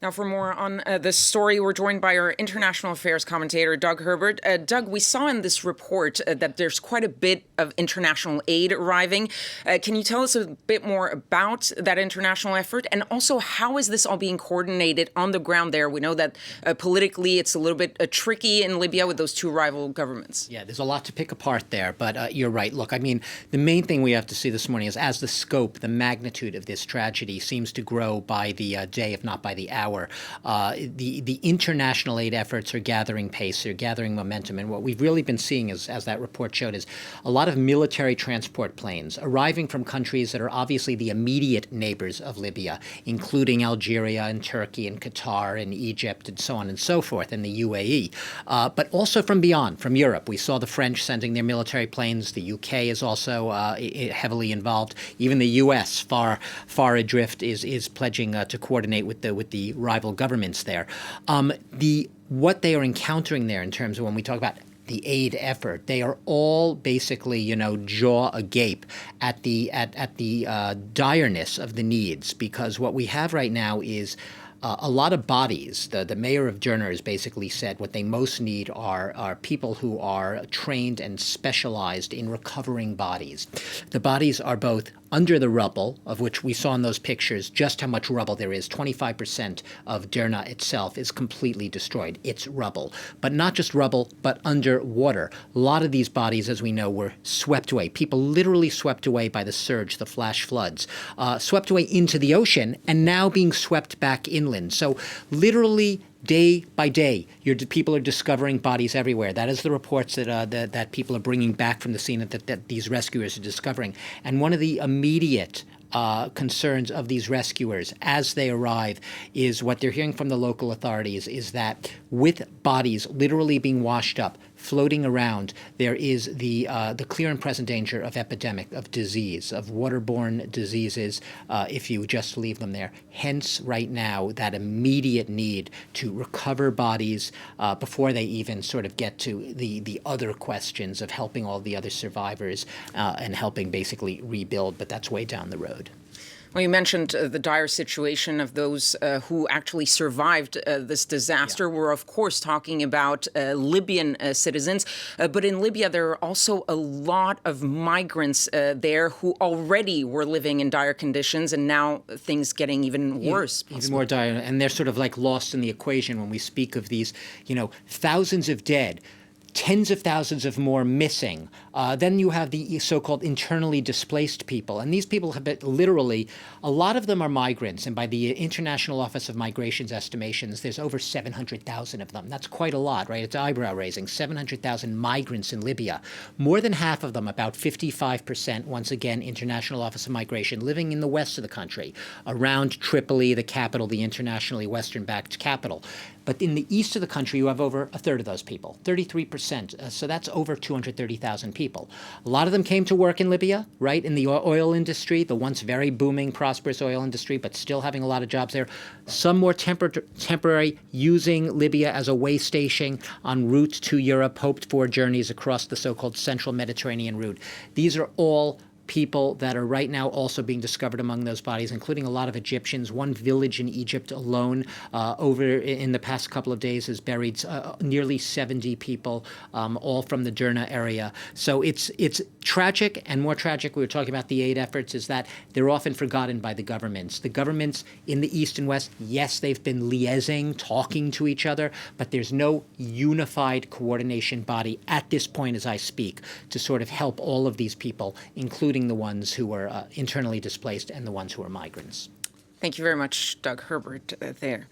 Now, for more on this story, we're joined by our international affairs commentator, Doug Herbert. Doug, we saw in this report that there's quite a bit of international aid arriving. Can you tell us a bit more about that international effort? And also, how is this all being coordinated on the ground there? We know that politically it's a little bit tricky in Libya with those two rival governments. Yeah, there's a lot to pick apart there, but you're right. Look, I mean, the main thing we have to see this morning is as the scope, the magnitude of this tragedy seems to grow by the day, if not by the hour. The international aid efforts are gathering pace, they're gathering momentum. And what we've really been seeing, is, as that report showed, is a lot of military transport planes arriving from countries that are obviously the immediate neighbors of Libya, including Algeria and Turkey and Qatar and Egypt and so on and so forth, and the UAE, but also from beyond, from Europe. We saw the French sending their military planes. The UK is also heavily involved. Even the US, far adrift, is pledging to coordinate with the rival governments there. What they are encountering there in terms of when we talk about the aid effort, they are all basically, jaw agape at the direness of the needs, because what we have right now is a lot of bodies. The mayor of Derna has basically said what they most need are people who are trained and specialized in recovering bodies. The bodies are both under the rubble, of which we saw in those pictures just how much rubble there is. 25% of Derna itself is completely destroyed. It's rubble. But not just rubble, but underwater. A lot of these bodies, as we know, were swept away. People literally swept away by the surge, the flash floods, swept away into the ocean, and now being swept back inland. So literally, day by day, people are discovering bodies everywhere. That is the reports that people are bringing back from the scene that these rescuers are discovering. And one of the immediate concerns of these rescuers as they arrive is what they're hearing from the local authorities is that with bodies literally being washed up, floating around, there is the clear and present danger of epidemic, of disease, of waterborne diseases if you just leave them there. Hence, right now, that immediate need to recover bodies before they even sort of get to the other questions of helping all the other survivors and helping basically rebuild, but that's way down the road. Well, you mentioned the dire situation of those who actually survived this disaster. Yeah. We're, of course, talking about Libyan citizens. But in Libya, there are also a lot of migrants there who already were living in dire conditions, and now things getting even worse. Even more dire. And they're sort of like lost in the equation when we speak of these, thousands of dead, tens of thousands of more missing. Then you have the so-called internally displaced people. And these people have been literally, a lot of them are migrants. And by the International Office of Migration's estimations, there's over 700,000 of them. That's quite a lot, right? It's eyebrow-raising. 700,000 migrants in Libya. More than half of them, about 55%, once again, International Office of Migration, living in the west of the country, around Tripoli, the capital, the internationally Western-backed capital. But in the east of the country, you have over a third of those people, 33%. So that's over 230,000 people. A lot of them came to work in Libya, right, in the oil industry, the once very booming, prosperous oil industry, but still having a lot of jobs there. Some more temporary, using Libya as a way station en route to Europe, hoped-for journeys across the so-called central Mediterranean route. These are all people that are right now also being discovered among those bodies, including a lot of Egyptians. One village in Egypt alone over in the past couple of days has buried nearly 70 people, all from the Derna area. So it's tragic, and more tragic, we were talking about the aid efforts, is that they're often forgotten by the governments. The governments in the East and West, yes, they've been liaising, talking to each other, but there's no unified coordination body at this point as I speak to sort of help all of these people, including the ones who are internally displaced and the ones who are migrants. Thank you very much, Doug Herbert, there.